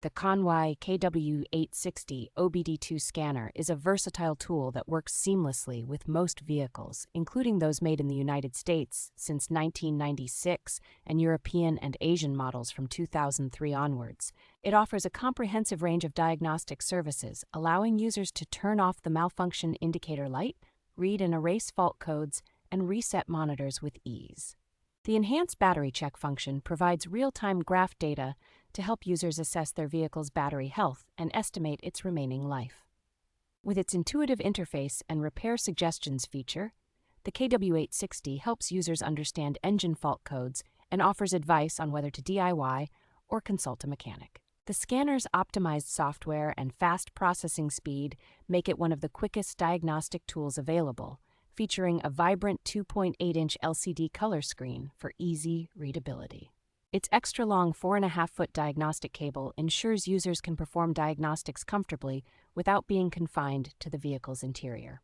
The KONNWEI KW860 OBD2 Scanner is a versatile tool that works seamlessly with most vehicles, including those made in the United States since 1996 and European and Asian models from 2003 onwards. It offers a comprehensive range of diagnostic services, allowing users to turn off the malfunction indicator light, read and erase fault codes, and reset monitors with ease. The enhanced battery check function provides real-time graph data to help users assess their vehicle's battery health and estimate its remaining life. With its intuitive interface and repair suggestions feature, the KW860 helps users understand engine fault codes and offers advice on whether to DIY or consult a mechanic. The scanner's optimized software and fast processing speed make it one of the quickest diagnostic tools available, featuring a vibrant 2.8-inch LCD color screen for easy readability. Its extra-long 4.5-foot diagnostic cable ensures users can perform diagnostics comfortably without being confined to the vehicle's interior.